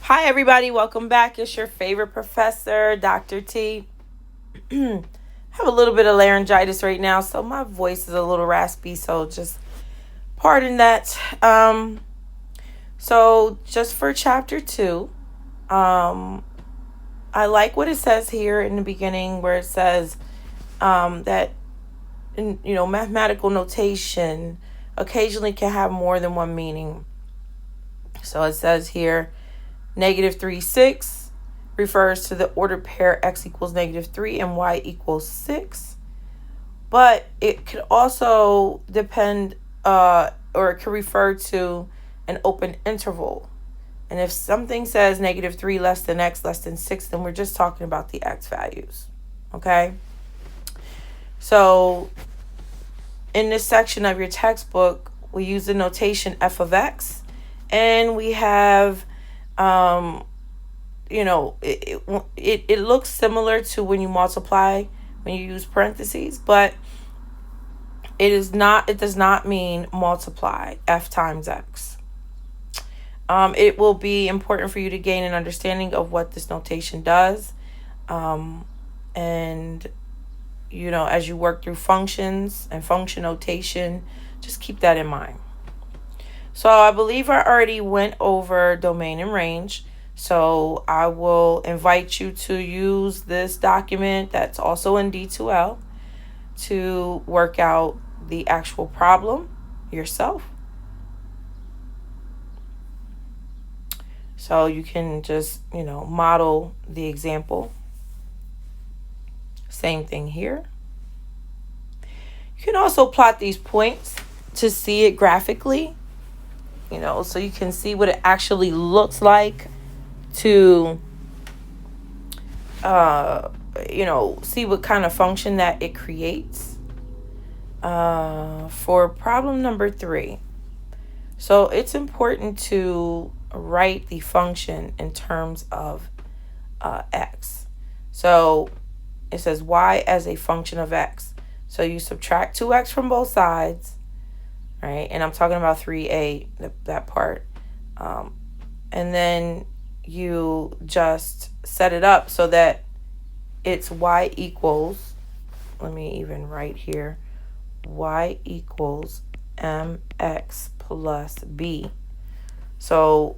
Hi, everybody. Welcome back. It's your favorite professor, Dr. T. I have a little bit of laryngitis right now, so my voice is a little raspy, so just pardon that. So just for chapter 2, I like what it says here in the beginning where it says that, mathematical notation occasionally can have more than one meaning. So it says here, -3, 6 refers to the ordered pair x equals -3 and y equals 6. But it could also depend, or it could refer to an open interval. And if something says -3 less than x less than 6, then we're just talking about the x values. Okay? So in this section of your textbook, we use the notation f of x, and we have it looks similar to when you multiply, when you use parentheses, but it does not mean multiply f times x. It will be important for you to gain an understanding of what this notation does. And as you work through functions and function notation, just keep that in mind. So I believe I already went over domain and range. So I will invite you to use this document that's also in D2L to work out the actual problem yourself. So you can just, model the example. Same thing here. You can also plot these points to see it graphically, so you can see what it actually looks like to, see what kind of function that it creates. For problem number 3. So it's important to write the function in terms of x. So it says y as a function of x. So you subtract 2x from both sides, right? And I'm talking about 3a, that part. And then you just set it up so that it's y equals, let me even write here, y equals mx plus b. So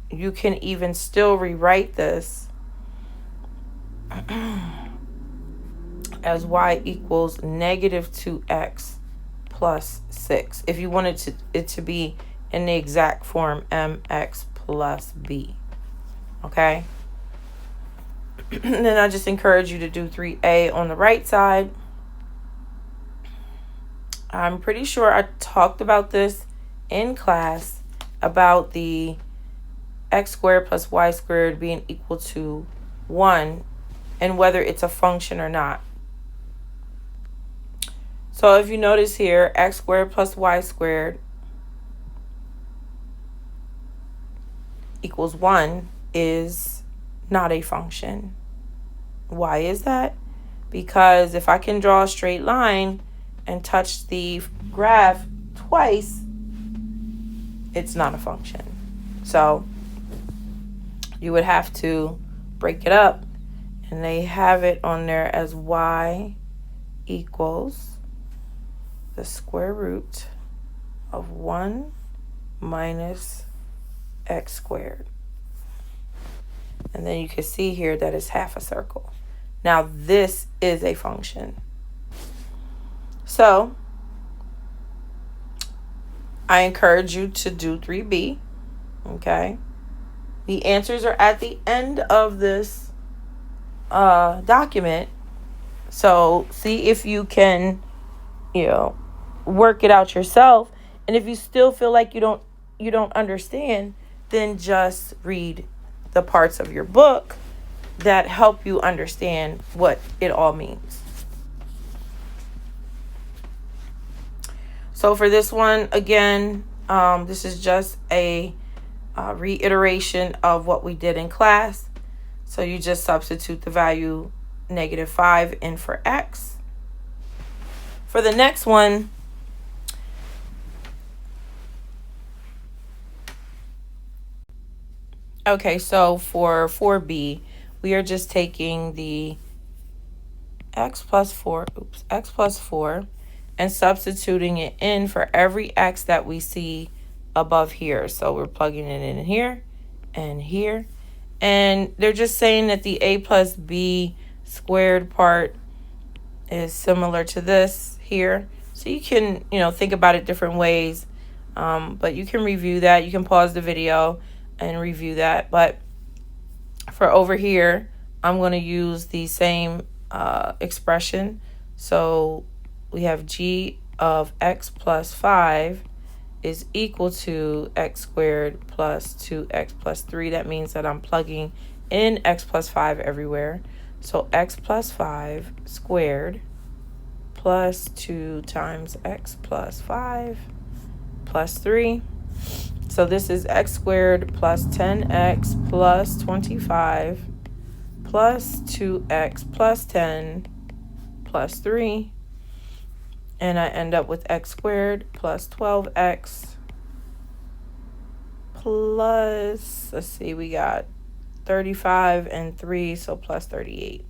you can even still rewrite this as y equals -2x plus 6 if you wanted it to be in the exact form mx plus b. Okay? Then I just encourage you to do 3a on the right side. I'm pretty sure I talked about this in class about the x squared plus y squared being equal to 1 and whether it's a function or not. So if you notice here, x squared plus y squared equals 1 is not a function. Why is that? Because if I can draw a straight line and touch the graph twice, it's not a function. So you would have to break it up, and they have it on there as y equals the square root of 1 minus x squared. And then you can see here that it's half a circle. Now this is a function. So I encourage you to do 3b. Okay. The answers are at the end of this document. So see if you can, work it out yourself. And if you still feel like you don't understand, then just read the parts of your book that help you understand what it all means. So for this one, again, this is just a reiteration of what we did in class. So you just substitute the value -5 in for x. For the next one, Okay, so for 4b, we are just taking the x plus 4, and substituting it in for every x that we see above here. So we're plugging it in here and here. And they're just saying that the a plus b squared part is similar to this here. So you can, think about it different ways. But you can review that. You can pause the video and review that. But for over here, I'm going to use the same expression. So we have g of x plus 5 is equal to x squared plus 2x plus 3. That means that I'm plugging in x plus 5 everywhere. So x plus 5 squared plus 2 times x plus 5 plus 3. So this is x squared plus 10x plus 25 plus 2x plus 10 plus 3. And I end up with x squared plus 12x plus, let's see, we got 35 and 3, so plus 38.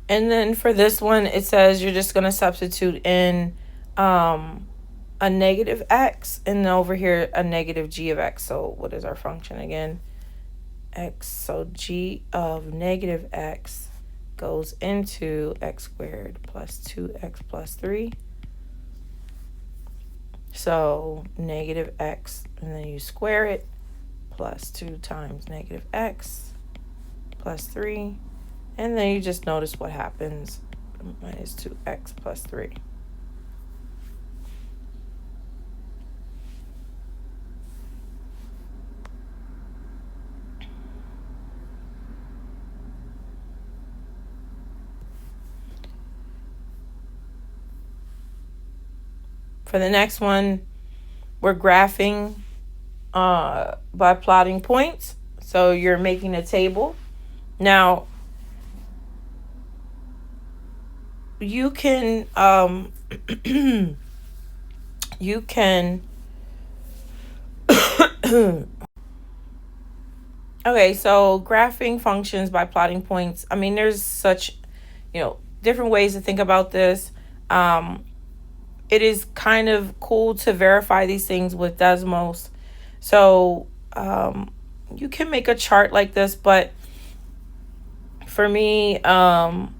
And then for this one, it says you're just going to substitute in a negative x, and over here a negative g of x. So what is our function again? X. So g of negative x goes into x squared plus 2x plus 3. So negative x, and then you square it, plus 2 times negative x plus 3. And then you just notice what happens, minus 2x plus 3. For the next one, we're graphing by plotting points. So you're making a table. Now, you can okay, so graphing functions by plotting points. I mean, there's such, different ways to think about this. It is kind of cool to verify these things with Desmos. So you can make a chart like this, but for me, I'm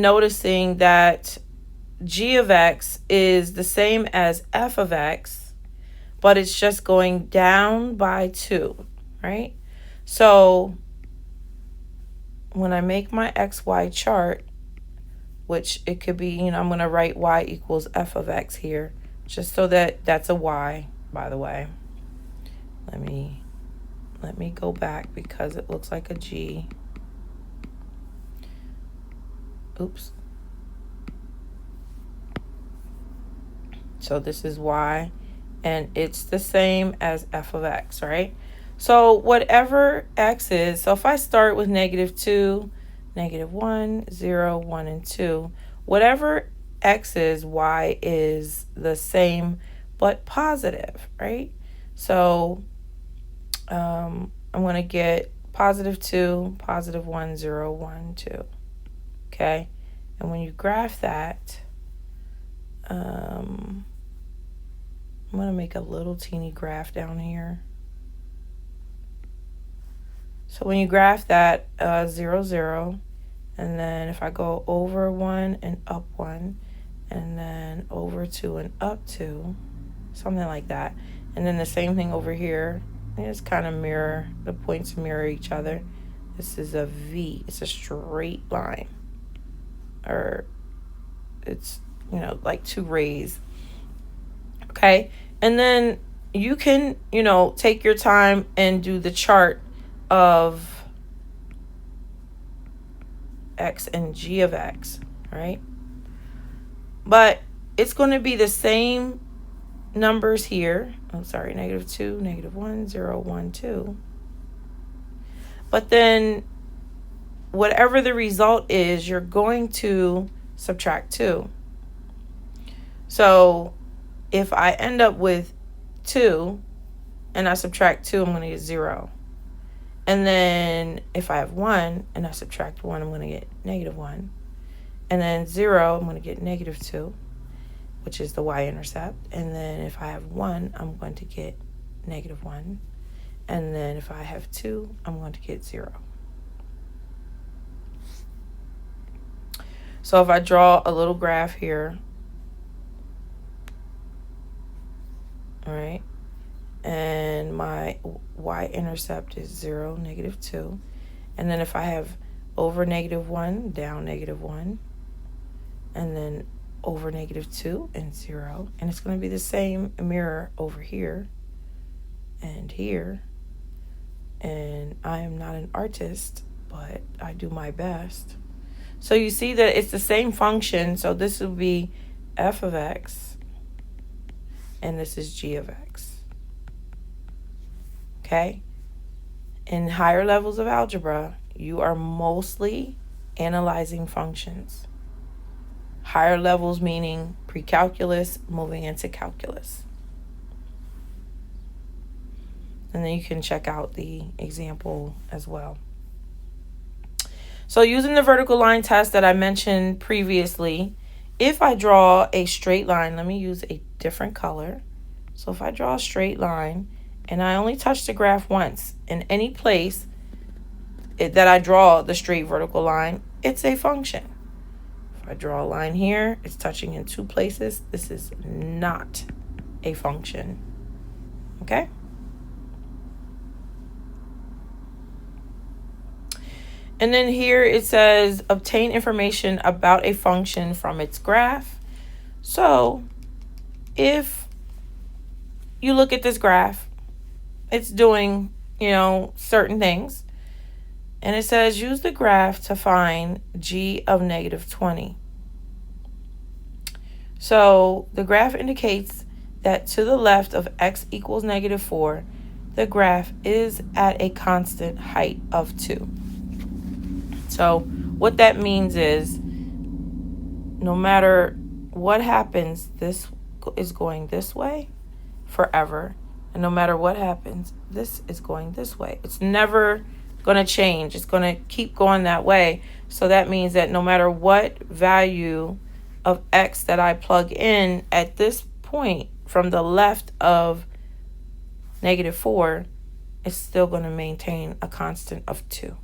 noticing that g of x is the same as f of x, but it's just going down by 2, right? So when I make my XY chart, which it could be, I'm going to write y equals f of x here, just so that that's a y, by the way. Let me go back because it looks like a G. Oops. So this is y, and it's the same as f of x, right? So whatever x is, so if I start with -2, -1, 0, 1, and 2, whatever x is, y is the same but positive, right? So I'm going to get +2, +1, 0, 1, 2. Okay? And when you graph that, I'm going to make a little teeny graph down here. So when you graph that, 0, 0, and then if I go over 1 and up 1, and then over 2 and up 2, something like that. And then the same thing over here. They just kind of mirror, the points mirror each other. This is a V. It's a straight line. Or it's, like 2 rays. Okay? And then you can, take your time and do the chart of x and g of x, right? But it's going to be the same numbers here. Oh, sorry, -2, -1, 0, 1, 2. But then whatever the result is, you're going to subtract 2. So if I end up with 2 and I subtract 2, I'm going to get 0. And then if I have 1 and I subtract 1, I'm going to get -1. And then 0, I'm going to get -2, which is the y-intercept. And then if I have 1, I'm going to get -1. And then if I have 2, I'm going to get 0. So if I draw a little graph here, all right, and my y-intercept is 0, -2. And then if I have over -1, down -1, and then over -2 and 0, and it's going to be the same mirror over here and here. And I am not an artist, but I do my best. So you see that it's the same function. So this will be f of x, and this is g of x. Okay? In higher levels of algebra, you are mostly analyzing functions. Higher levels meaning pre-calculus, moving into calculus. And then you can check out the example as well. So using the vertical line test that I mentioned previously, if I draw a straight line, let me use a different color. So if I draw a straight line and I only touch the graph once in any place that I draw the straight vertical line, it's a function. If I draw a line here, it's touching in 2 places. This is not a function. Okay? And then here it says obtain information about a function from its graph. So if you look at this graph, it's doing, certain things. And it says use the graph to find g of -20. So the graph indicates that to the left of x equals -4, the graph is at a constant height of 2. So what that means is no matter what happens, this is going this way forever. And no matter what happens, this is going this way. It's never going to change. It's going to keep going that way. So that means that no matter what value of x that I plug in at this point from the left of -4, it's still going to maintain a constant of 2.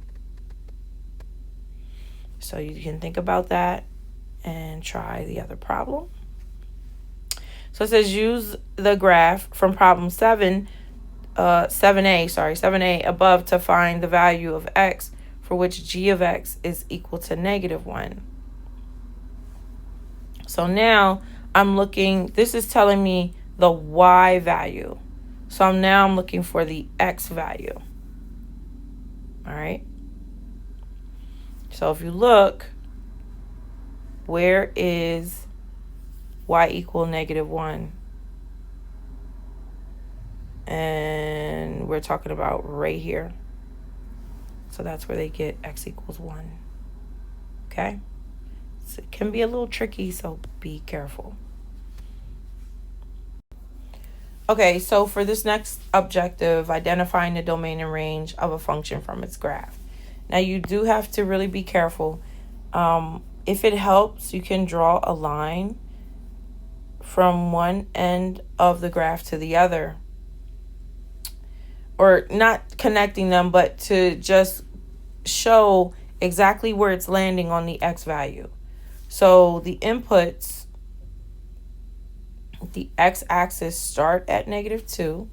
So you can think about that and try the other problem. So it says use the graph from problem 7a above to find the value of x for which g of x is equal to -1. So now I'm looking, this is telling me the y value. So I'm looking for the x value. All right. So if you look, where is y equal -1? And we're talking about right here. So that's where they get x equals 1. Okay? So it can be a little tricky, so be careful. Okay, so for this next objective, identifying the domain and range of a function from its graph. Now you do have to really be careful. If it helps, you can draw a line from one end of the graph to the other. Or not connecting them, but to just show exactly where it's landing on the x value. So the inputs, the x-axis start at -2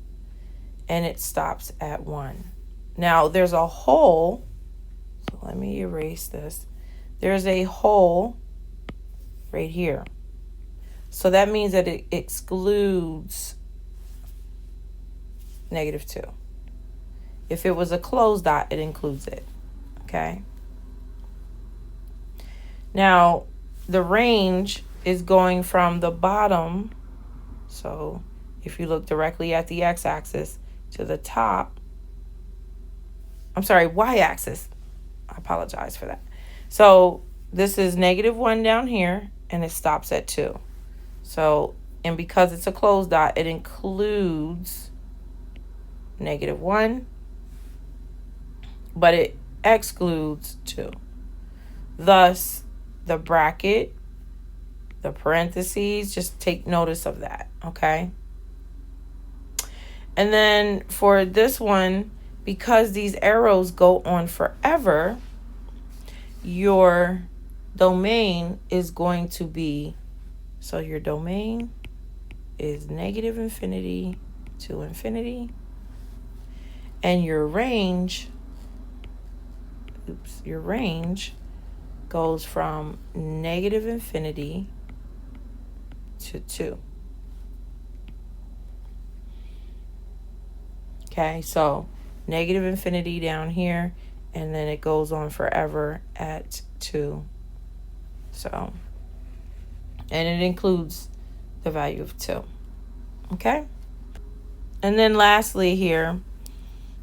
and it stops at 1. Now there's a hole. So let me erase this. There's a hole right here. So that means that it excludes -2. If it was a closed dot, it includes it. Okay. Now, the range is going from the bottom. So if you look directly at the x-axis to the top, I'm sorry, y-axis. I apologize for that. So this is -1 down here, and it stops at 2. So, and because it's a closed dot, it includes -1, but it excludes 2. Thus, the bracket, the parentheses, just take notice of that, okay? And then for this one, because these arrows go on forever, your domain is going to be, so your domain is -infinity to infinity, and your range goes from -infinity to 2. Okay, so -infinity down here, and then it goes on forever at 2. So, and it includes the value of 2. Okay? And then lastly here,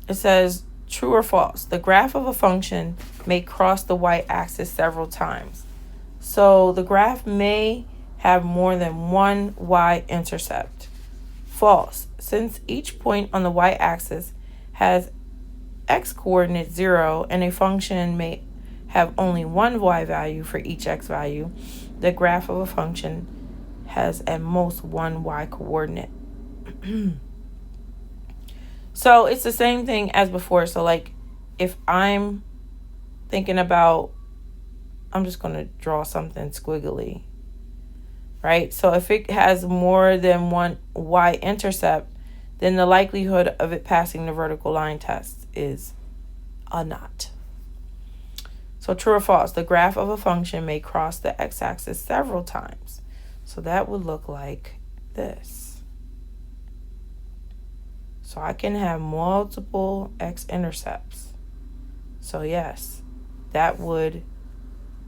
it says true or false. The graph of a function may cross the y-axis several times. So the graph may have more than one y-intercept. False. Since each point on the y-axis has x-coordinate 0 and a function may have only one y value for each x value, the graph of a function has at most one y coordinate. So it's the same thing as before. So like if I'm thinking about, I'm just going to draw something squiggly, right? So if it has more than one y-intercept, then the likelihood of it passing the vertical line test is a naught. So true or false, the graph of a function may cross the x-axis several times. So that would look like this. So I can have multiple x-intercepts. So yes, that would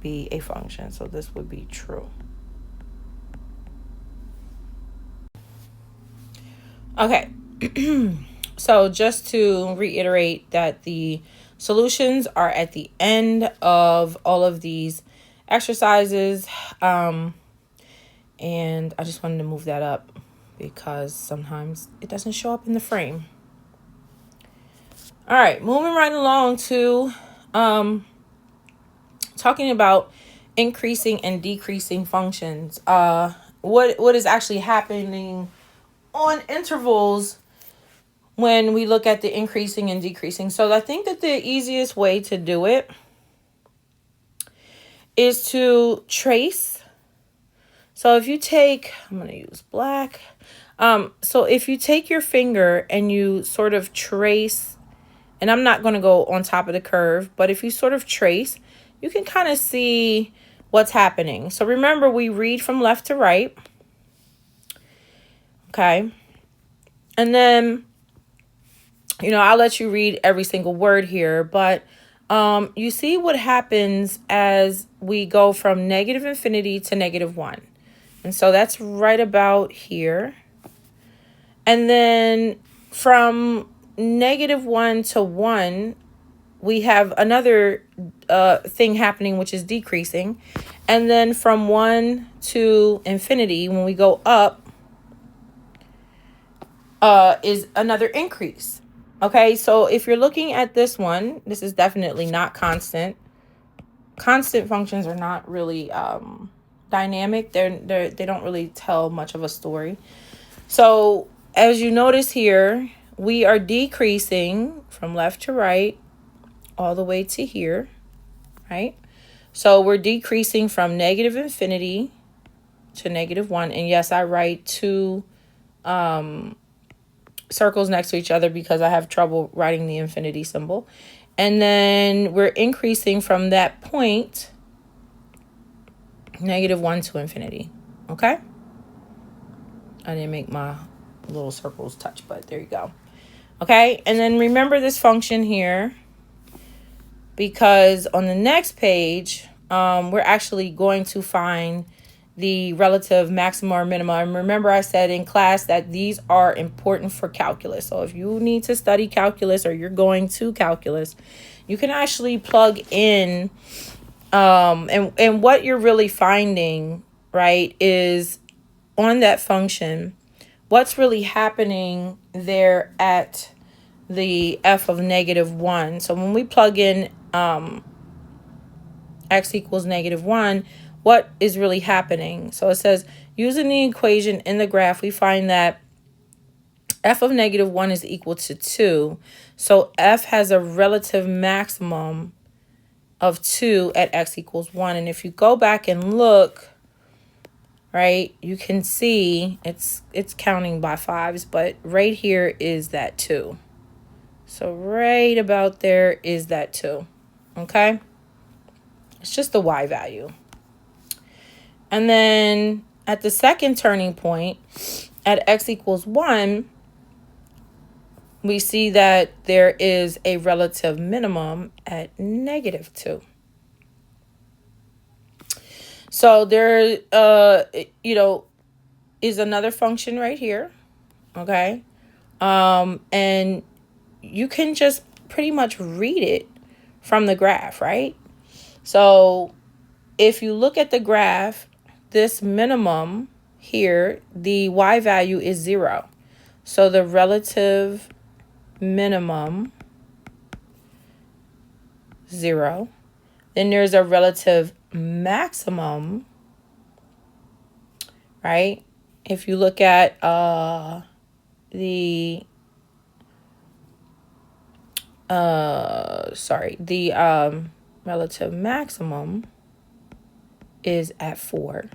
be a function. So this would be true. Okay. So just to reiterate that the solutions are at the end of all of these exercises. And I just wanted to move that up because sometimes it doesn't show up in the frame. All right, moving right along to talking about increasing and decreasing functions. What is actually happening on intervals when we look at the increasing and decreasing. So I think that the easiest way to do it is to trace. So if you take, I'm going to use black. So if you take your finger and you sort of trace, and I'm not going to go on top of the curve, but if you sort of trace, you can kind of see what's happening. So remember, we read from left to right. Okay. And then, you know, I'll let you read every single word here, but you see what happens as we go from -infinity to -1. And so that's right about here. And then from -1 to 1, we have another thing happening, which is decreasing. And then from 1 to infinity, when we go up, is another increase. Okay, so if you're looking at this one, this is definitely not constant. Constant functions are not really dynamic. They don't really tell much of a story. So as you notice here, we are decreasing from left to right all the way to here, right? So we're decreasing from -infinity to -1. And yes, I write two circles next to each other because I have trouble writing the infinity symbol. And then we're increasing from that point, -1 to infinity. Okay? I didn't make my little circles touch, but there you go. Okay? And then remember this function here, because on the next page, we're actually going to find the relative maxima or minima. And remember, I said in class that these are important for calculus. So if you need to study calculus or you're going to calculus, you can actually plug in, and what you're really finding, right, is on that function, what's really happening there at the f of -1. So when we plug in x equals -1, what is really happening? So it says, using the equation in the graph, we find that f of -1 is equal to 2. So f has a relative maximum of 2 at x equals 1. And if you go back and look, right, you can see it's counting by fives, but right here is that 2. So right about there is that 2. Okay? It's just the y value. And then at the second turning point, at x equals 1, we see that there is a relative minimum at -2. So there, is another function right here. Okay. And you can just pretty much read it from the graph, right? So if you look at the graph, this minimum here, the y value is 0. So the relative minimum, 0. Then there's a relative maximum, right? If you look at the relative maximum is at 4.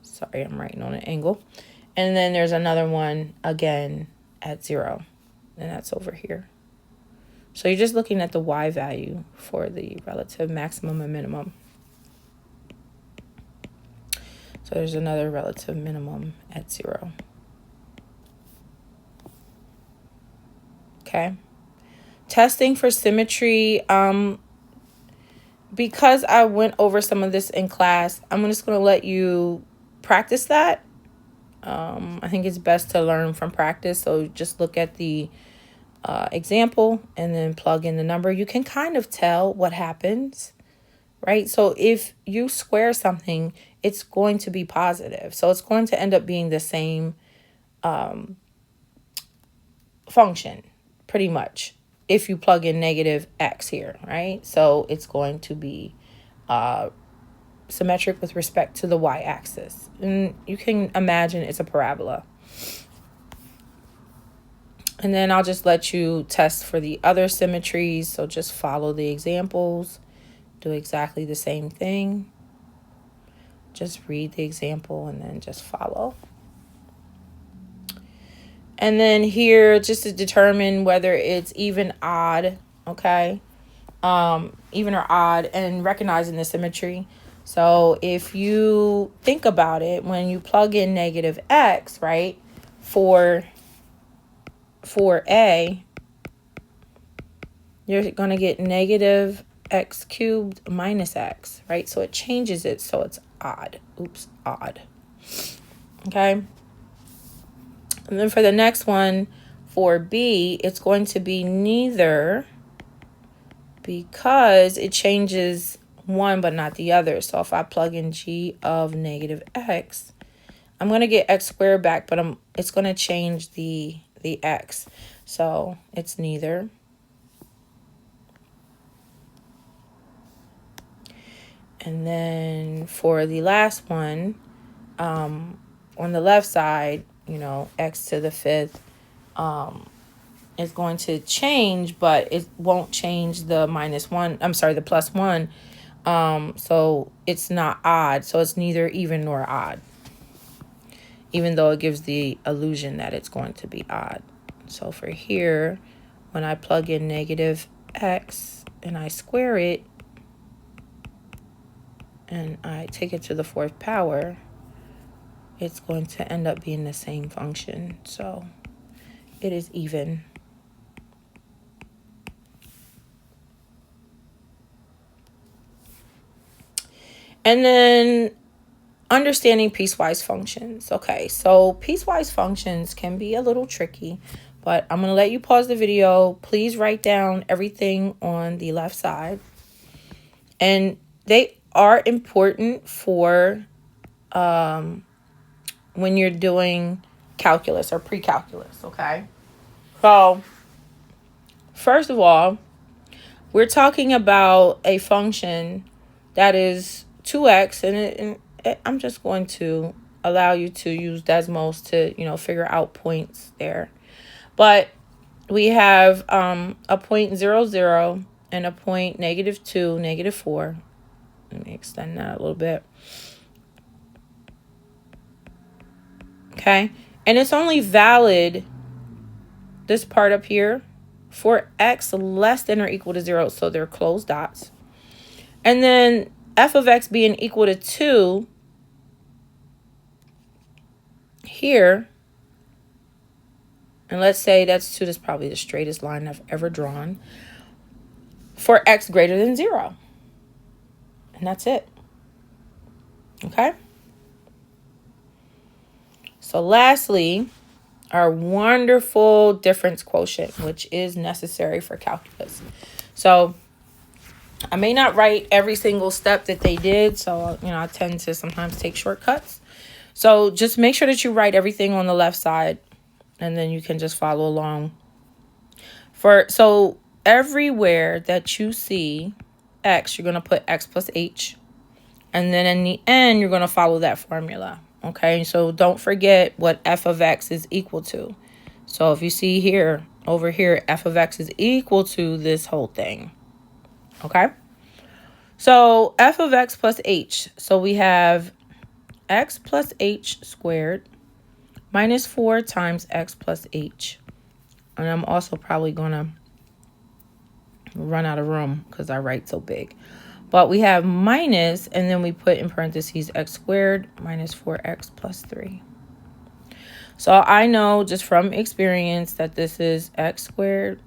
Sorry, I'm writing on an angle. And then there's another one again at 0, and that's over here. So you're just looking at the y value for the relative maximum and minimum. So there's another relative minimum at 0. Okay. Testing for symmetry. Because I went over some of this in class, I'm just going to let you practice that. I think it's best to learn from practice. So just look at the example and then plug in the number. You can kind of tell what happens, right? So if you square something, it's going to be positive. So it's going to end up being the same function, pretty much, if you plug in -x here, right? So it's going to be symmetric with respect to the y-axis. And you can imagine it's a parabola. And then I'll just let you test for the other symmetries. So just follow the examples. Do exactly the same thing. Just read the example and then just follow. And then here, just to determine whether it's even, odd, okay? Even or odd, and recognizing the symmetry. So if you think about it, when you plug in -x, right, for A, you're going to get -x cubed minus x, right? So it changes it so it's odd. Oops, odd. Okay. And then for the next one, for B, it's going to be neither, because it changes one but not the other. So if I plug in g of -x, I'm going to get x squared back, but it's going to change the x. So it's neither. And then for the last one, on the left side, x to the 5th is going to change, but it won't change the the +1. So it's not odd. So it's neither even nor odd, even though it gives the illusion that it's going to be odd. So for here, when I plug in -x and I square it and I take it to the 4th power, it's going to end up being the same function. So it is even. And then understanding piecewise functions. Okay, so piecewise functions can be a little tricky, But I'm going to let you pause the video. Please write down everything on the left side. And they are important for when you're doing calculus or pre-calculus, okay? So, first of all, we're talking about a function that is 2x, and I'm just going to allow you to use Desmos to, figure out points there. But we have a point 0, 0 and a point -2, -4. Let me extend that a little bit. Okay. And it's only valid, this part up here, for x less than or equal to 0. So they're closed dots. And then f of x being equal to 2 here. And let's say that's 2. That's probably the straightest line I've ever drawn. For x greater than 0. And that's it. Okay. So lastly, our wonderful difference quotient, which is necessary for calculus. So I may not write every single step that they did. So, I tend to sometimes take shortcuts. So just make sure that you write everything on the left side, and then you can just follow along. So everywhere that you see x, you're going to put x plus h. And then in the end, you're going to follow that formula. Okay, so don't forget what f of x is equal to. So if you see here, over here, f of x is equal to this whole thing. Okay, so f of x plus h. So we have x plus h squared minus 4 times x plus h. And I'm also probably going to run out of room because I write so big. But we have minus, and then we put in parentheses x squared minus 4x plus 3. So I know just from experience that this is x squared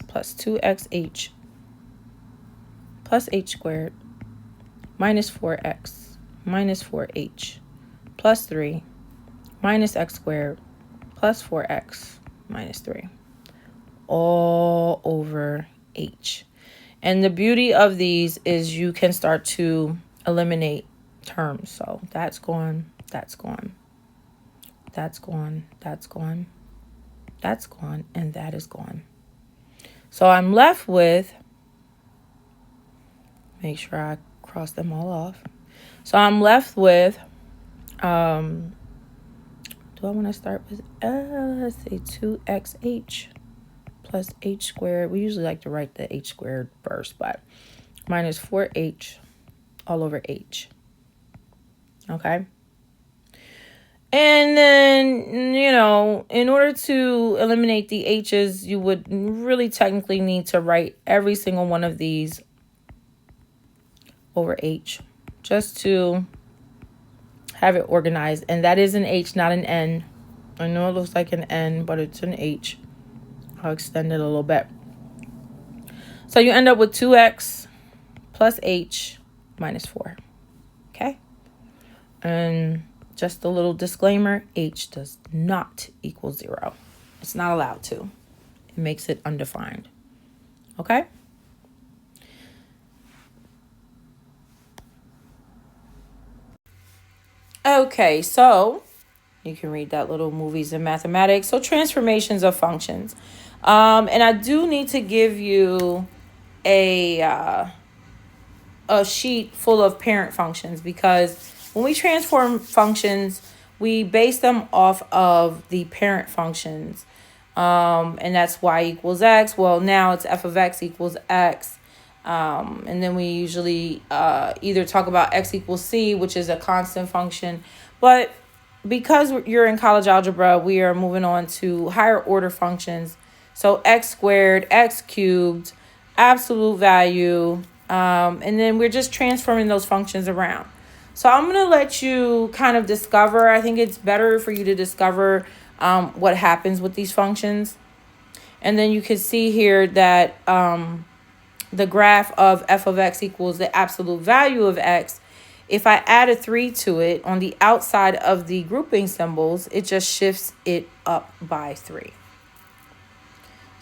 plus 2xh plus h squared minus 4x minus 4h plus 3 minus x squared plus 4x minus 3 all over h. And the beauty of these is you can start to eliminate terms. So that's gone, that's gone, that's gone, that's gone, that's gone, and that is gone. So I'm left with, make sure I cross them all off. So I'm left with, do I want to start with, let's say 2xh. Plus h squared. We usually like to write the h squared first, but minus 4h all over h. Okay. And then, in order to eliminate the h's, you would really technically need to write every single one of these over h just to have it organized. And that is an h, not an n. I know it looks like an n, but it's an h. I'll extend it a little bit. So you end up with 2x plus h minus 4. Okay? And just a little disclaimer, h does not equal 0. It's not allowed to. It makes it undefined. Okay? Okay, so you can read that little movies in mathematics. So transformations of functions. And I do need to give you a sheet full of parent functions, because when we transform functions, we base them off of the parent functions. And that's y equals x. Well, now it's f of x equals x. And then we usually either talk about x equals c, which is a constant function. But because you're in college algebra, we are moving on to higher order functions. So x squared, x cubed, absolute value. And then we're just transforming those functions around. So I'm going to let you kind of discover. I think it's better for you to discover what happens with these functions. And then you can see here that the graph of f of x equals the absolute value of x. If I add a 3 to it on the outside of the grouping symbols, it just shifts it up by 3.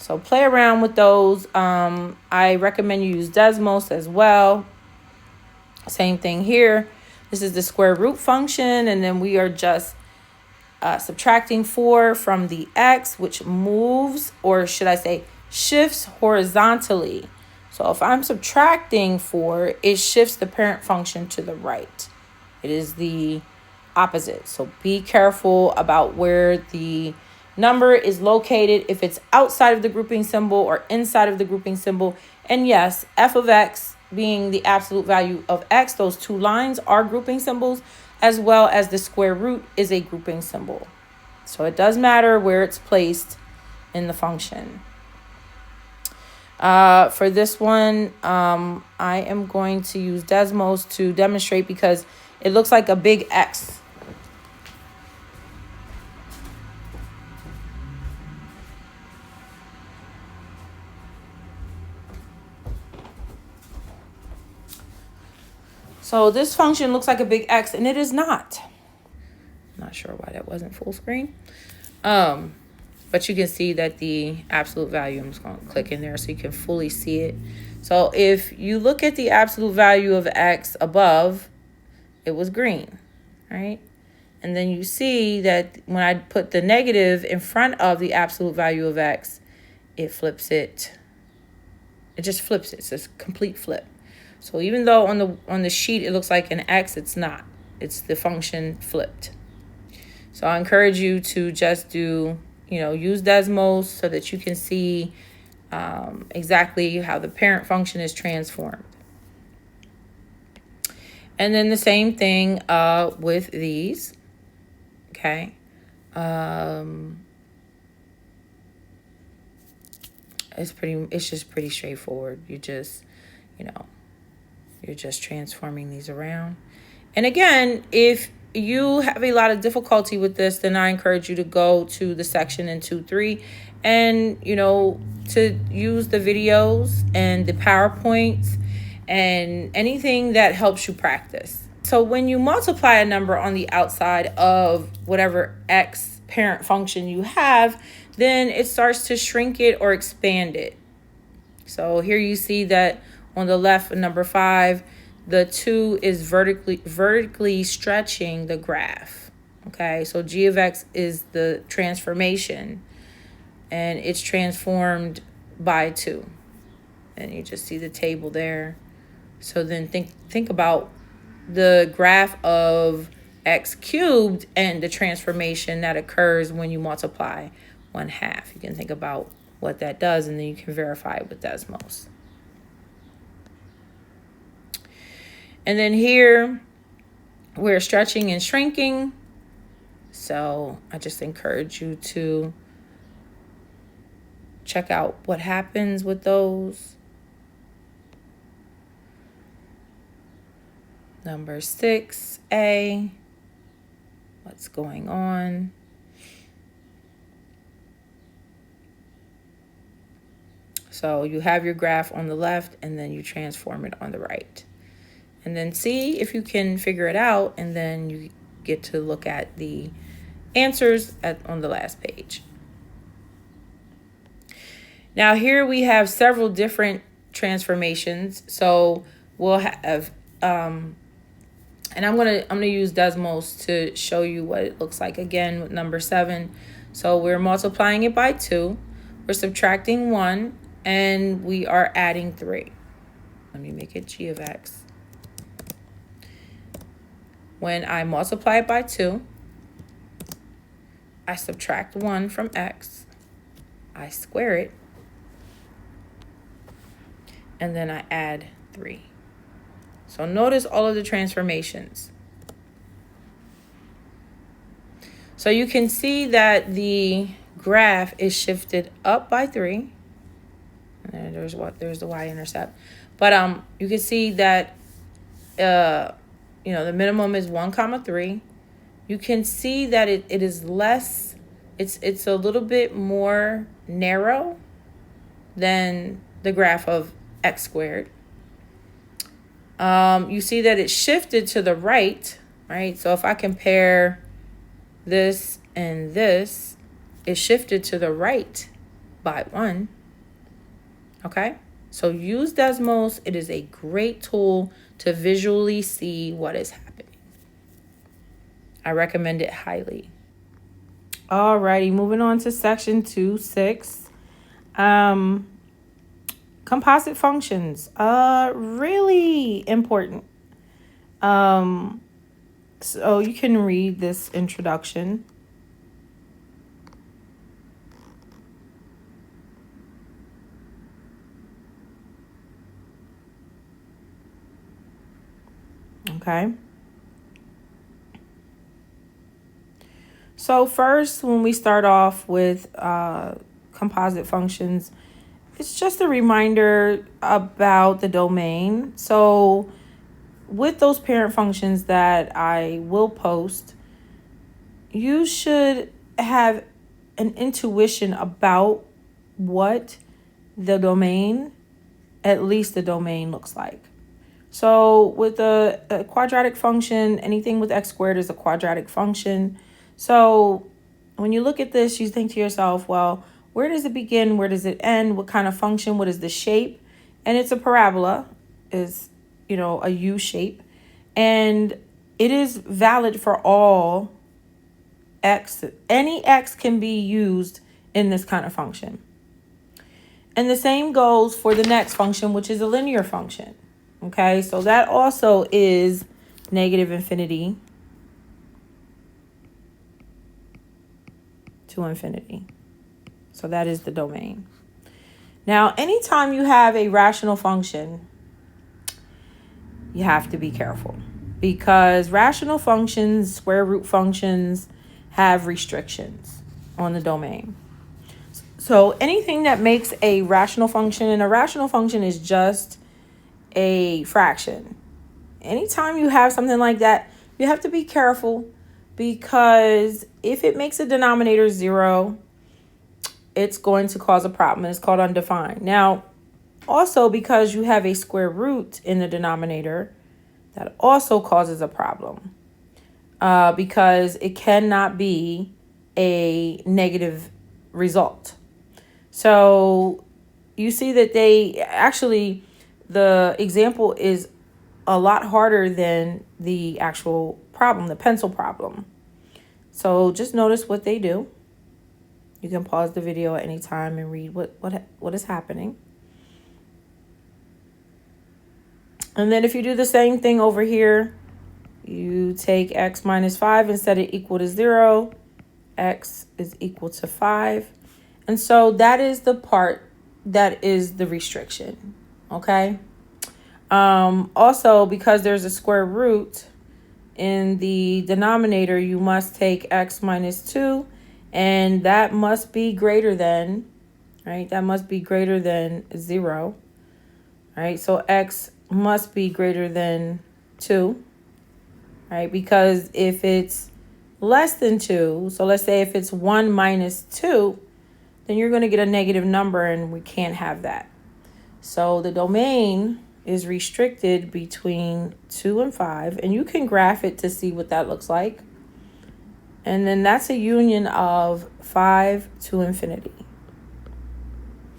So play around with those. I recommend you use Desmos as well. Same thing here. This is the square root function, and then we are just subtracting 4 from the x, which moves, or should I say shifts horizontally. So if I'm subtracting 4, it shifts the parent function to the right. It is the opposite. So be careful about where the number is located, if it's outside of the grouping symbol or inside of the grouping symbol. And yes, f of x being the absolute value of x, those two lines are grouping symbols, as well as the square root is a grouping symbol. So it does matter where it's placed in the function. For this one, I am going to use Desmos to demonstrate because it looks like a big X. So this function looks like a big X, and it is not. I'm not sure why that wasn't full screen. But you can see that the absolute value, I'm just going to click in there so you can fully see it. So if you look at the absolute value of X above, it was green, right? And then you see that when I put the negative in front of the absolute value of X, it flips it. It just flips it. It's a complete flip. So even though on the sheet it looks like an X, it's not. It's the function flipped. So I encourage you to just do, use Desmos so that you can see exactly how the parent function is transformed. And then the same thing with these. Okay. It's just pretty straightforward. You're just transforming these around. And again, if you have a lot of difficulty with this, then I encourage you to go to the section in 2-3 and, to use the videos and the PowerPoints and anything that helps you practice. So when you multiply a number on the outside of whatever X parent function you have, then it starts to shrink it or expand it. So here you see that on the left, number 5, the 2 is vertically stretching the graph. Okay, so g of x is the transformation, and it's transformed by 2. And you just see the table there. So then think about the graph of x cubed and the transformation that occurs when you multiply 1/2. You can think about what that does, and then you can verify it with Desmos. And then here, we're stretching and shrinking. So I just encourage you to check out what happens with those. Number 6A, what's going on? So you have your graph on the left, and then you transform it on the right. And then see if you can figure it out, and then you get to look at the answers on the last page. Now here we have several different transformations. So we'll have, and I'm gonna use Desmos to show you what it looks like again with number 7. So we're multiplying it by 2, we're subtracting 1, and we are adding 3. Let me make it g of x. When I multiply it by 2, I subtract 1 from x, I square it, and then I add 3. So notice all of the transformations. So you can see that the graph is shifted up by 3. And there's the y-intercept. But you can see that the minimum is 1, 3. You can see that it is less, it's a little bit more narrow than the graph of x squared. You see that it shifted to the right, right? So if I compare this and this, it shifted to the right. by 1. Okay? So use Desmos. It is a great tool to visually see what is happening. I recommend it highly. Alrighty, moving on to section 2.6. Composite functions. Really important. So you can read this introduction. Okay. So first, when we start off with composite functions, it's just a reminder about the domain. So with those parent functions that I will post, you should have an intuition about what the domain, at least the domain, looks like. So with a quadratic function, anything with x squared is a quadratic function. So when you look at this, you think to yourself, well, where does it begin? Where does it end? What kind of function? What is the shape? And it's a parabola, is, a U shape. And it is valid for all x. Any x can be used in this kind of function. And the same goes for the next function, which is a linear function. Okay, so that also is negative infinity to infinity. So that is the domain. Now, anytime you have a rational function, you have to be careful, because rational functions, square root functions, have restrictions on the domain. So anything that makes a rational function, and a rational function is just a fraction. Anytime you have something like that, you have to be careful, because if it makes a denominator 0, it's going to cause a problem. It's called undefined. Now, also because you have a square root in the denominator, that also causes a problem, because it cannot be a negative result. So you see that the example is a lot harder than the actual problem, the pencil problem. So just notice what they do. You can pause the video at any time and read what is happening. And then if you do the same thing over here, you take x minus 5 and set it equal to 0. X is equal to 5. And so that is the part that is the restriction. Okay. Also, because there's a square root in the denominator, you must take x minus 2, and that must be greater than, right? That must be greater than 0, right? So x must be greater than 2, right? Because if it's less than 2, so let's say if it's 1 minus 2, then you're going to get a negative number, and we can't have that. So the domain is restricted between 2 and 5, and you can graph it to see what that looks like. And then that's a union of 5 to infinity.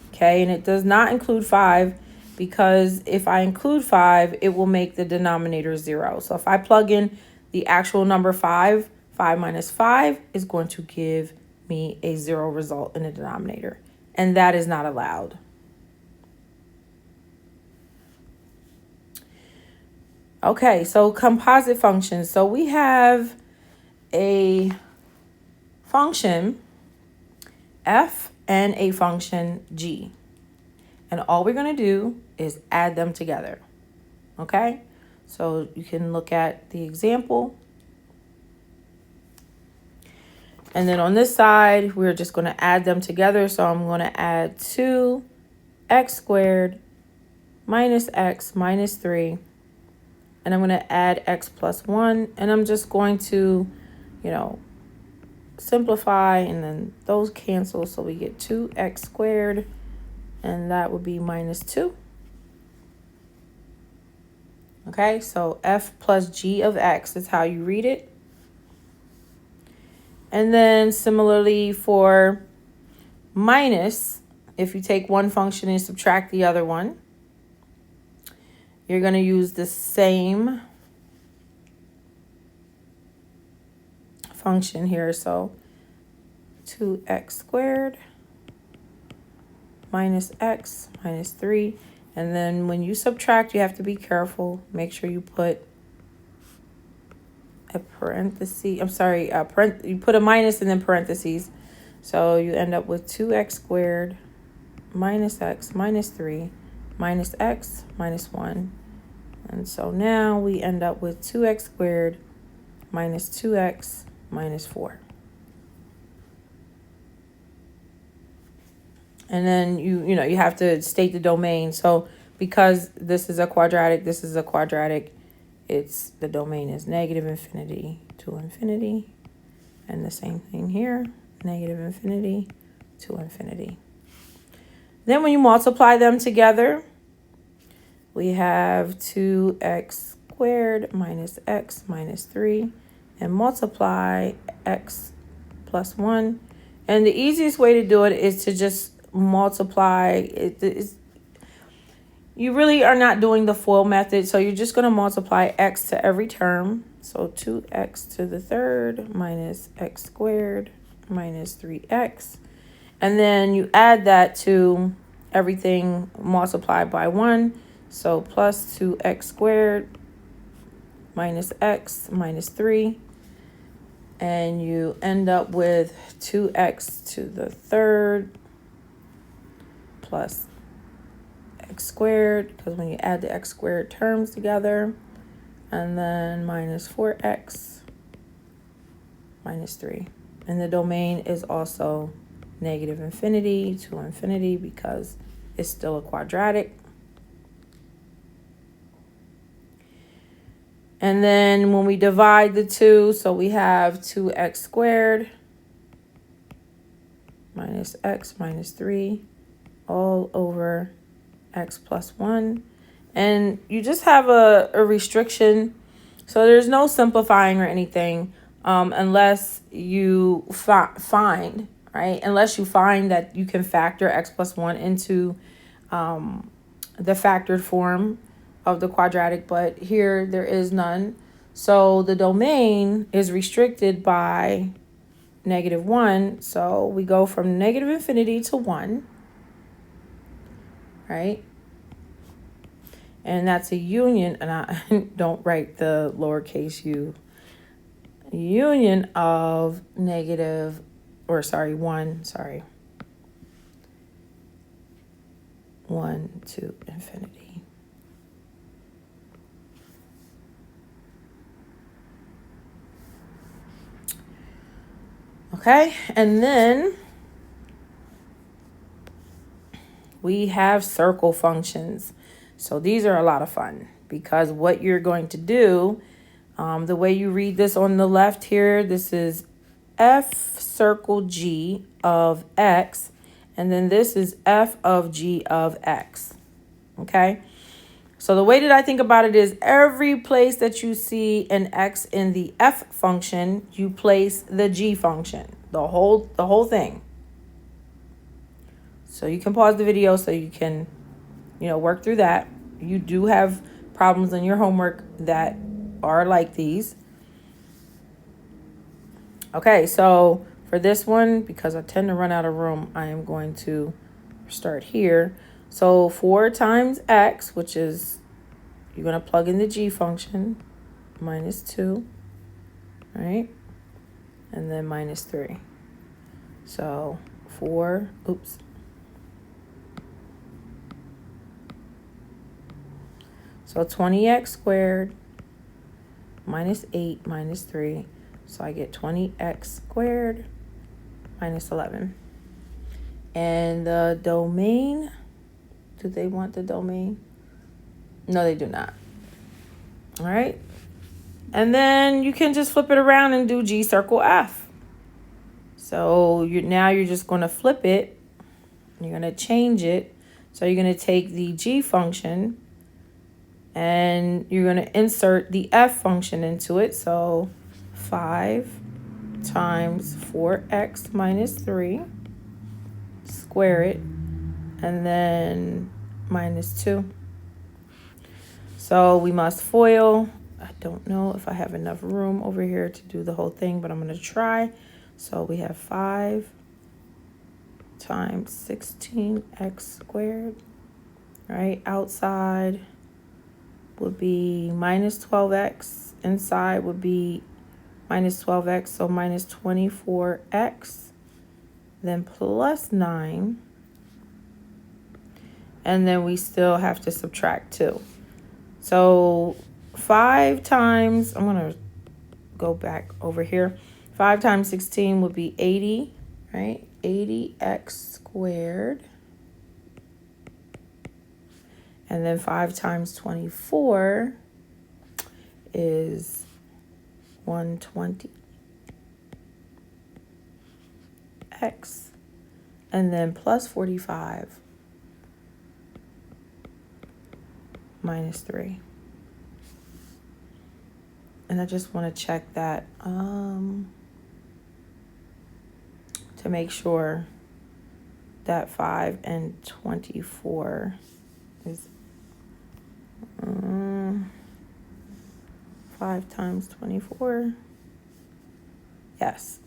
Okay, and it does not include 5, because if I include 5, it will make the denominator 0. So if I plug in the actual number 5, 5 minus 5 is going to give me a 0 result in the denominator, and that is not allowed. Okay, so composite functions. So we have a function f and a function g. And all we're going to do is add them together. Okay, so you can look at the example. And then on this side, we're just going to add them together. So I'm going to add 2x squared minus x minus 3. And I'm going to add x plus 1. And I'm just going to, simplify. And then those cancel. So we get 2x squared. And that would be minus 2. Okay, so f plus g of x is how you read it. And then similarly for minus if you take one function and subtract the other one, you're going to use the same function here. So 2x squared minus x minus 3. And then when you subtract, you have to be careful. Make sure you put a parenthesis. I'm sorry, you put a minus and then parentheses. So you end up with 2x squared minus x minus 3 minus x minus 1. And so now we end up with 2x squared minus 2x minus 4. And then you have to state the domain. So because this is a quadratic, this is a quadratic, the domain is negative infinity to infinity. And the same thing here, negative infinity to infinity. Then when you multiply them together, we have 2x squared minus x minus 3 and multiply x plus 1. And the easiest way to do it is to just multiply. You really are not doing the FOIL method, so you're just going to multiply x to every term. So 2x to the third minus x squared minus 3x. And then you add that to everything multiplied by 1. So plus 2x squared minus x minus 3. And you end up with 2x to the third plus x squared, because when you add the x squared terms together, and then minus 4x minus 3. And the domain is also negative infinity to infinity because it's still a quadratic. And then when we divide the two, so we have 2x squared minus x minus 3 all over x plus 1. And you just have a restriction. So there's no simplifying or anything unless you find, right? Unless you find that you can factor x plus 1 into the factored form of the quadratic. But here there is none. So the domain is restricted by -1. So we go from negative infinity to 1. Right? And that's a union, and I don't write the lowercase u. Union of 1, 1 to infinity. Okay, and then we have circle functions. So these are a lot of fun because what you're going to do, the way you read this on the left here, this is f circle g of x, and then this is f of g of x. Okay, so the way that I think about it is every place that you see an x in the f function, you place the g function, the whole thing. So you can pause the video so you can, work through that. You do have problems in your homework that are like these. Okay, so for this one, because I tend to run out of room, I am going to start here. So 4 times x, which is, you're going to plug in the g function, minus 2, right? And then minus 3. So 4, oops. So 20x squared minus 8 minus 3. So I get 20x squared minus 11. And the domain, do they want the domain? No, they do not. All right. And then you can just flip it around and do G circle F. So you're just going to flip it. You're going to change it. So you're going to take the G function and you're going to insert the f function into it. So 5 times 4x minus 3, square it, and then minus 2. So we must FOIL. I don't know if I have enough room over here to do the whole thing, but I'm going to try. So we have 5 times 16x squared, right? Outside would be minus 12x. Inside would be minus 12x, so minus 24x. Then plus 9. And then we still have to subtract 2. So 5 times, I'm going to go back over here. 5 times 16 would be 80, right? 80x squared. And then 5 times 24 is 120x. And then plus 45 minus 3. And I just want to check that to make sure that 5 and 24 is 5 times 24. Yes.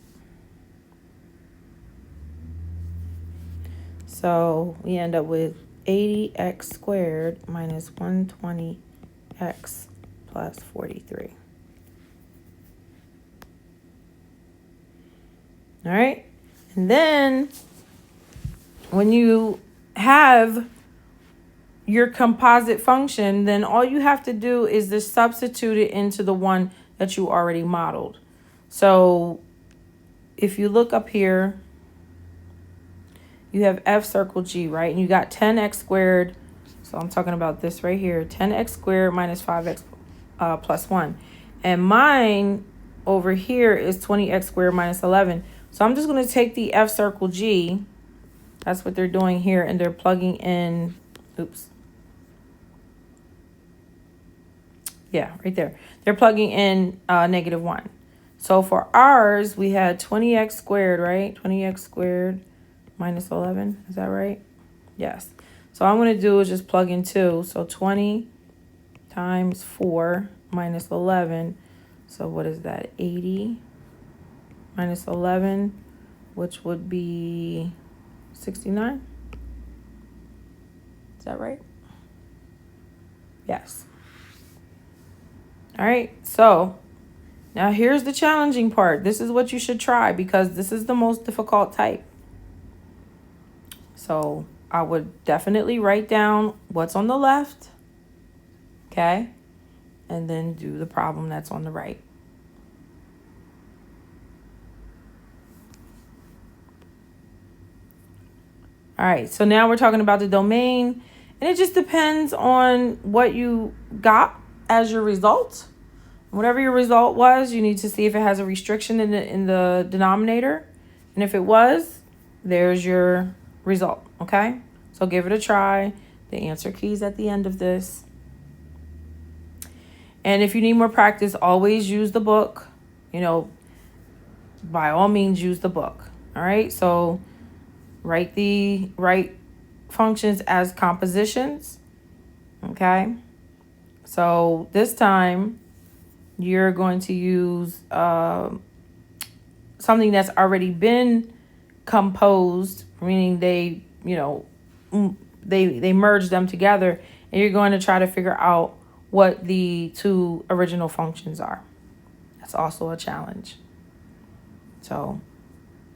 So we end up with 80x squared minus 120x plus 43. All right. And then when you have your composite function, then all you have to do is just substitute it into the one that you already modeled. So if you look up here, you have f circle g, right? And you got 10x squared. So I'm talking about this right here, 10x squared minus 5x plus 1. And mine over here is 20x squared minus 11. So I'm just going to take the f circle g. That's what they're doing here. And they're plugging in, oops. Yeah, right there. They're plugging in negative 1. So for ours, we had 20x squared, right? 20x squared minus 11. Is that right? Yes. So all I'm going to do is just plug in 2. So 20 times 4 minus 11. So what is that? 80 minus 11, which would be 69. Is that right? Yes. All right. So now here's the challenging part. This is what you should try because this is the most difficult type. So I would definitely write down what's on the left, okay? And then do the problem that's on the right. All right, so now we're talking about the domain, and it just depends on what you got as your result. Whatever your result was, you need to see if it has a restriction in the denominator. And if it was, there's your result, okay? So give it a try. The answer key is at the end of this. And if you need more practice, always use the book. You know, by all means, use the book. All right, so write functions as compositions, okay? So this time, you're going to use something that's already been composed, meaning they merge them together, and you're going to try to figure out what the two original functions are. That's also a challenge. So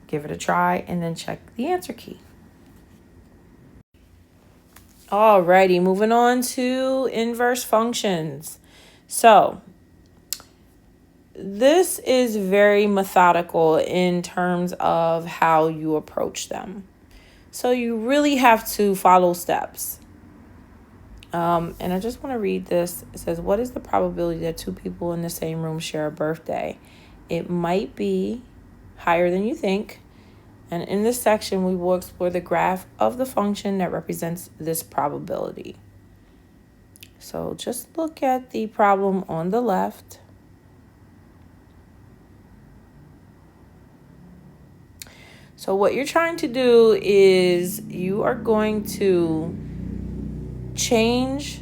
give it a try and then check the answer key. Alrighty, moving on to inverse functions. So this is very methodical in terms of how you approach them. So you really have to follow steps. And I just want to read this. It says, what is the probability that two people in the same room share a birthday? It might be higher than you think. And in this section, we will explore the graph of the function that represents this probability. So just look at the problem on the left. So what you're trying to do is you are going to change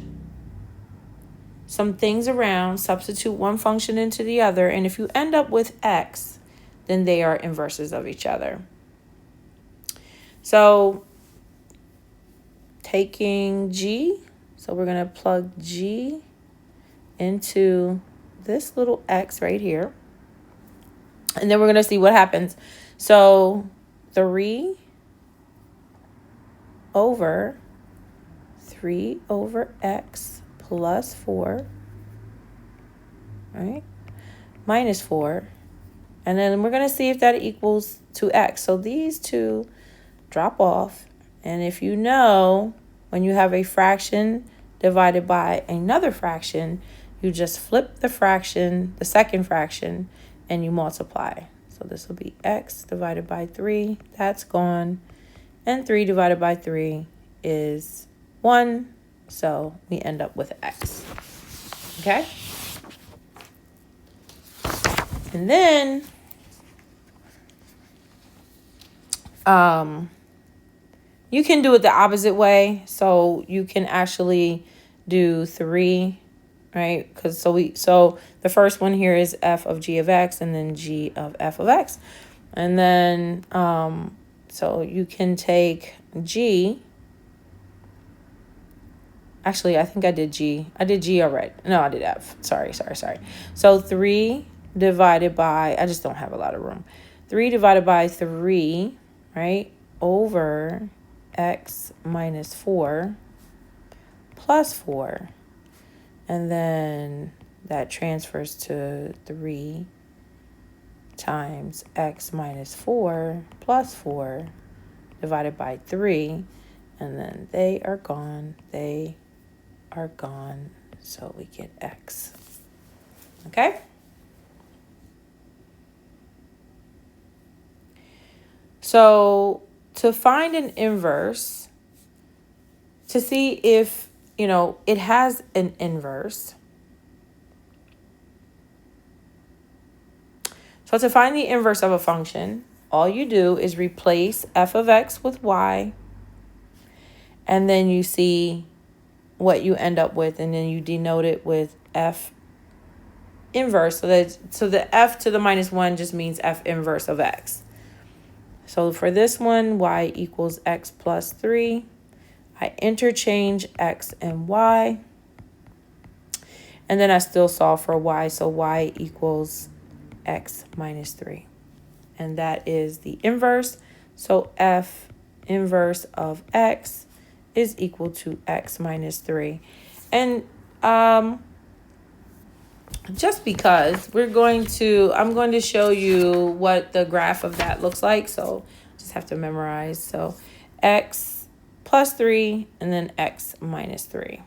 some things around, substitute one function into the other, and if you end up with x, then they are inverses of each other. So taking g, so we're going to plug g into this little x right here, and then we're going to see what happens. So 3 over x plus 4, right, minus 4. And then we're going to see if that equals to x. So these two drop off. And if you know, when you have a fraction divided by another fraction, you just flip the fraction, the second fraction, and you multiply. So this will be x divided by 3. That's gone. And 3 divided by 3 is 1. So we end up with x. Okay? And then you can do it the opposite way. So you can actually do 3, right? So the first one here is f of g of x and then g of f of x. And then so you can take g. Actually, I think I did g. I did g already. No, I did f. Sorry. So 3 divided by, I just don't have a lot of room. 3 divided by 3, right, over x minus 4 plus 4. And then that transfers to 3 times x minus 4 plus 4 divided by 3. And then they are gone. They are gone. So we get x. Okay? So to find an inverse, to see if, it has an inverse. So to find the inverse of a function, all you do is replace f of x with y, and then you see what you end up with, and then you denote it with f inverse. So the f to the minus 1 just means f inverse of x. So for this one, y equals x plus 3. I interchange x and y. And then I still solve for y. So y equals x minus 3. And that is the inverse. So f inverse of x is equal to x minus 3. And just because I'm going to show you what the graph of that looks like. So just have to memorize. So x plus 3 and then x minus 3.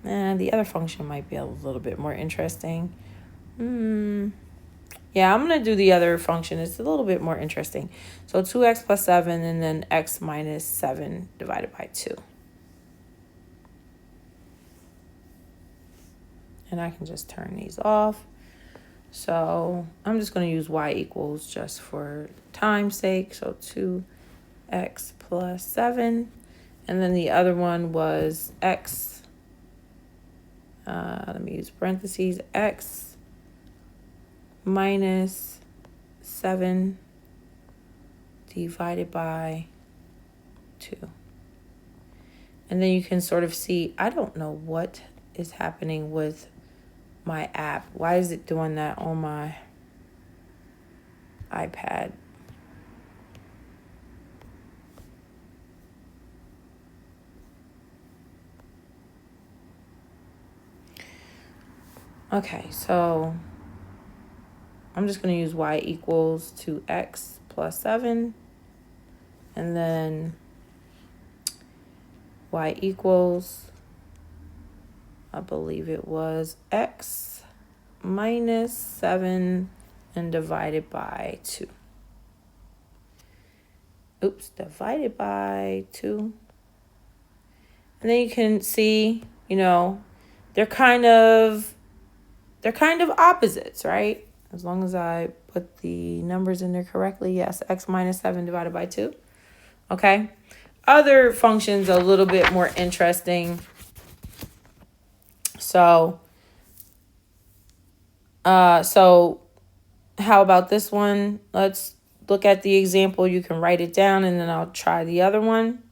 And the other function might be a little bit more interesting. Yeah, I'm going to do the other function. It's a little bit more interesting. So 2x plus 7 and then x minus 7 divided by 2. And I can just turn these off. So I'm just going to use y equals just for time's sake. So 2x plus 7. And then the other one was x. Let me use parentheses. X minus 7 divided by 2. And then you can sort of see, I don't know what is happening with my app. Why is it doing that on my iPad? Okay, so I'm just going to use y equals 2x plus 7. And then y equals, I believe it was x minus 7 and divided by 2. Oops, divided by 2. And then you can see, they're kind of opposites, right? As long as I put the numbers in there correctly, yes, x minus 7 divided by 2. Okay. Other functions are a little bit more interesting. So how about this one? Let's look at the example. You can write it down and then I'll try the other one.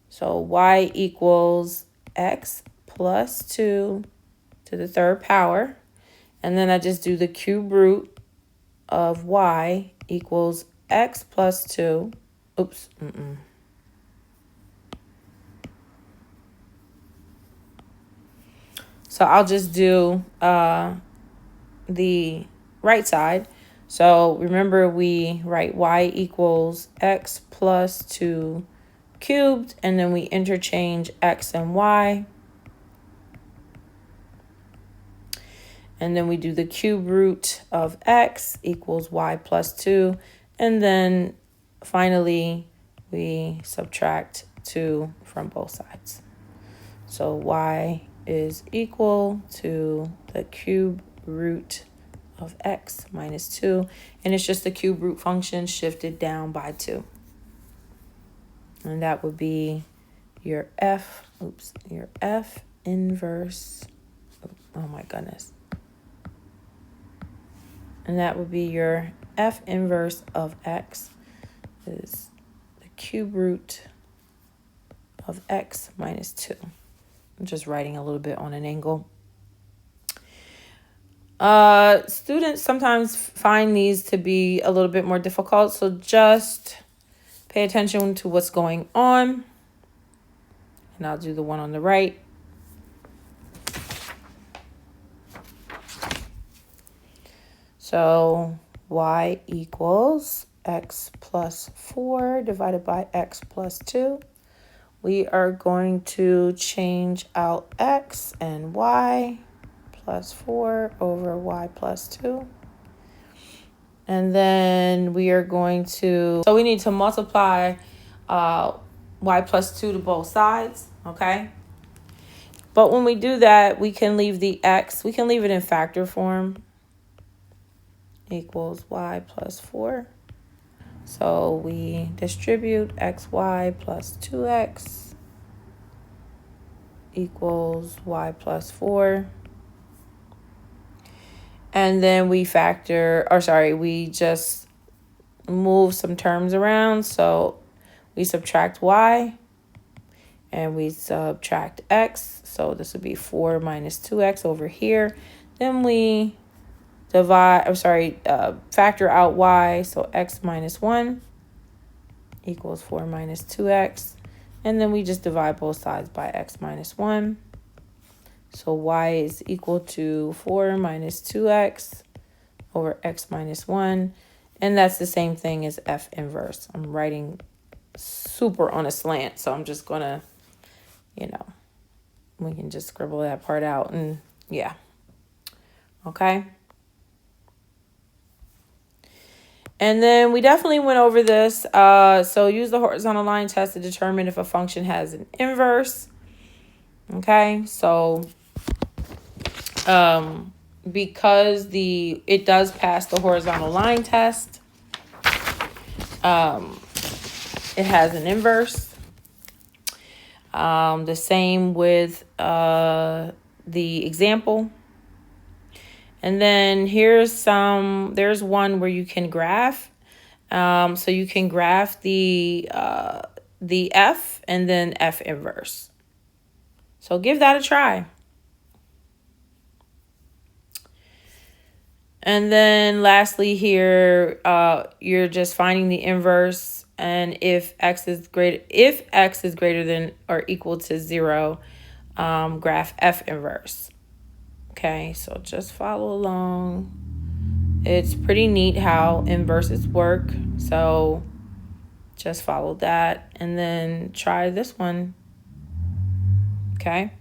So y equals x plus 2 to the third power. And then I just do the cube root of y equals x plus 2. Oops. So I'll just do the right side. So remember, we write y equals x plus 2 cubed, and then we interchange x and y. And then we do the cube root of x equals y plus 2. And then finally, we subtract 2 from both sides. So y is equal to the cube root of x minus 2. And it's just the cube root function shifted down by 2. And that would be your f inverse. Oh my goodness. And that would be your f inverse of x is the cube root of x minus 2. I'm just writing a little bit on an angle. Students sometimes find these to be a little bit more difficult, so just pay attention to what's going on. And I'll do the one on the right. So y equals x plus 4 divided by x plus 2. We are going to change out x and y plus 4 over y plus 2. And then we are going to, so we need to multiply y plus 2 to both sides, okay? But when we do that, we can leave the x, we can leave it in factor form. Equals y plus 4. So we distribute xy plus 2x equals y plus 4. And then we we just move some terms around. So we subtract y and we subtract x. So this would be 4 minus 2x over here. Then we factor out y, so x minus 1 equals 4 minus 2x. And then we just divide both sides by x minus 1. So y is equal to 4 minus 2x over x minus 1. And that's the same thing as f inverse. I'm writing super on a slant, so I'm just going to, we can just scribble that part out and yeah. Okay. And then we definitely went over this. So use the horizontal line test to determine if a function has an inverse. Okay, so because it does pass the horizontal line test, it has an inverse. The same with the example. And then there's one where you can graph. So you can graph the f and then f inverse. So give that a try. And then lastly here, you're just finding the inverse, and if x is greater than or equal to 0, graph f inverse. Okay, so just follow along. It's pretty neat how inverses work. So just follow that and then try this one. Okay.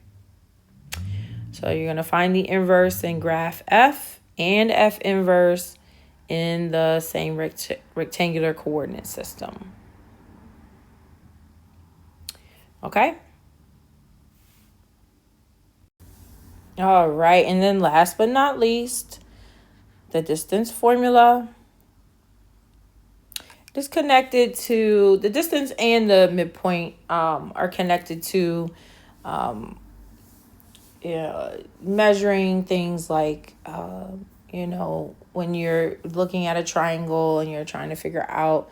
So you're going to find the inverse and graph f and f inverse in the same rectangular coordinate system. Okay. All right, and then last but not least, the distance formula is connected to the distance, and the midpoint are connected to measuring things like when you're looking at a triangle and you're trying to figure out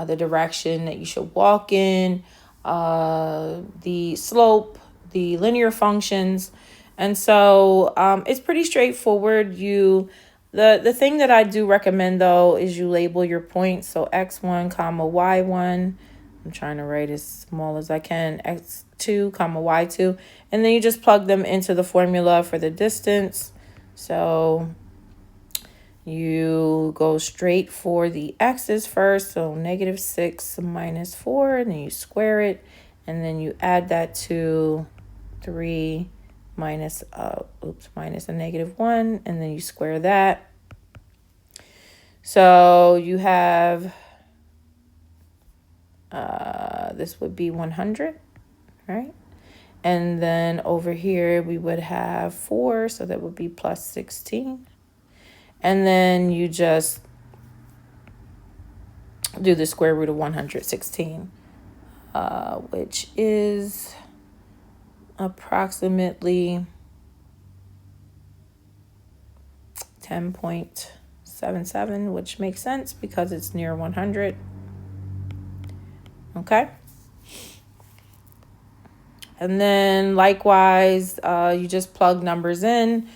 the direction that you should walk in, the slope, the linear functions. And so it's pretty straightforward. The thing that I do recommend, though, is you label your points. So x1 comma y1, I'm trying to write as small as I can, x2 comma y2, and then you just plug them into the formula for the distance. So you go straight for the x's first, so -6 minus 4, and then you square it, and then you add that to 3 minus a -1, and then you square that. So you have this would be 100, right? And then over here we would have 4, so that would be plus 16. And then you just do the square root of 116, which is approximately 10.77, which makes sense because it's near 100. Okay. And then likewise, you just plug numbers in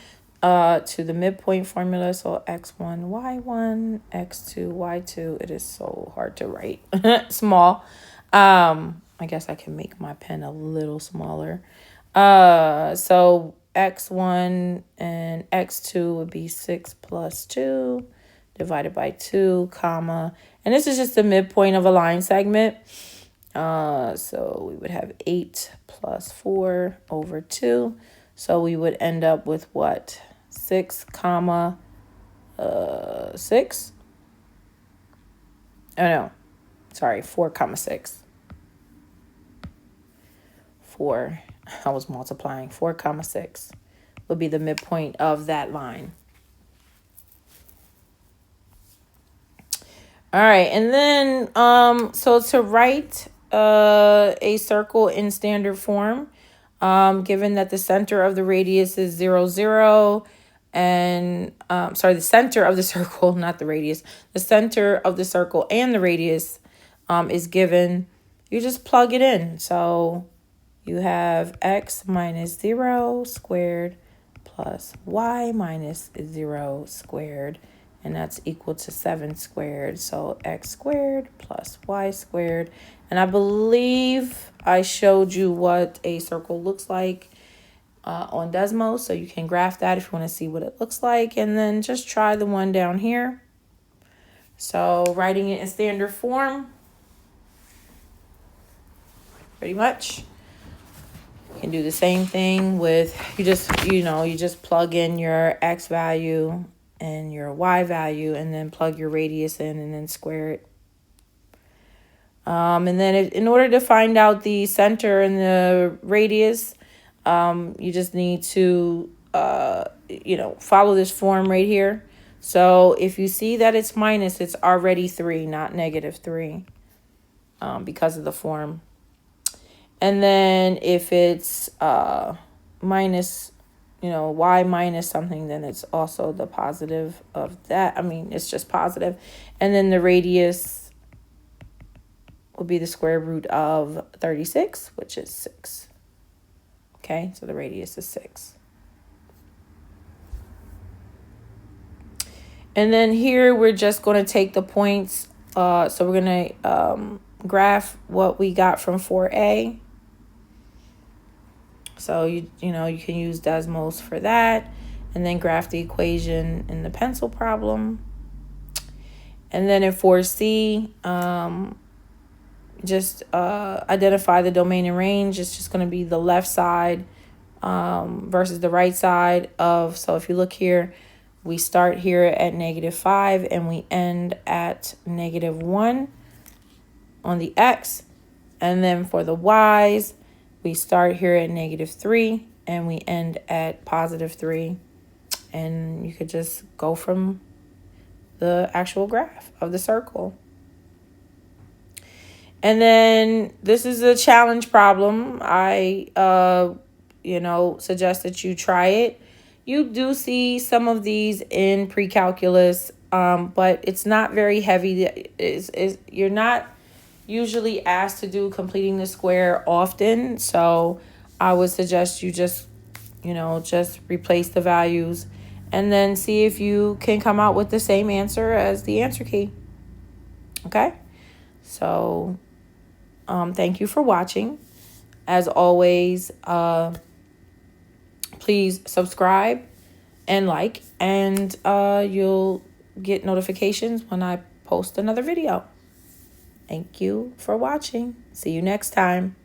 to the midpoint formula. So x1, y1, x2, y2. It is so hard to write small. I guess I can make my pen a little smaller. So x1 and x2 would be 6 plus 2 divided by 2, comma. And this is just the midpoint of a line segment. So we would have 8 plus 4 over 2. So we would end up with what? 6 comma 6. Oh no, sorry, 4 comma 6. 4, I was multiplying. 4 comma 6 would be the midpoint of that line. All right, and then so to write a circle in standard form, given that the center of the radius is 0, 0, and the center of the circle, not the radius, the center of the circle and the radius is given, you just plug it in. So you have x minus 0 squared plus y minus 0 squared, and that's equal to 7 squared. So x squared plus y squared. And I believe I showed you what a circle looks like on Desmos, so you can graph that if you want to see what it looks like. And then just try the one down here. So writing it in standard form, pretty much. You can do the same thing with, you just plug in your x value and your y value, and then plug your radius in and then square it. And then in order to find out the center and the radius, you just need to, follow this form right here. So if you see that it's minus, it's already 3, not -3, because of the form. And then if it's minus, y minus something, then it's also the positive of that. It's just positive. And then the radius will be the square root of 36, which is 6. Okay, so the radius is 6. And then here we're just going to take the points. So we're going to graph what we got from 4A. So you can use Desmos for that, and then graph the equation in the pencil problem. And then in 4C, just identify the domain and range. It's just going to be the left side versus the right side of. So if you look here, we start here at -5 and we end at -1 on the x. And then for the y's, we start here at -3 and we end at +3. And you could just go from the actual graph of the circle. And then this is a challenge problem. I, suggest that you try it. You do see some of these in pre-calculus, but it's not very heavy. You're not usually asked to do completing the square often. So I would suggest you just replace the values and then see if you can come out with the same answer as the answer key. Okay? So thank you for watching. As always, please subscribe and like, and you'll get notifications when I post another video. Thank you for watching. See you next time.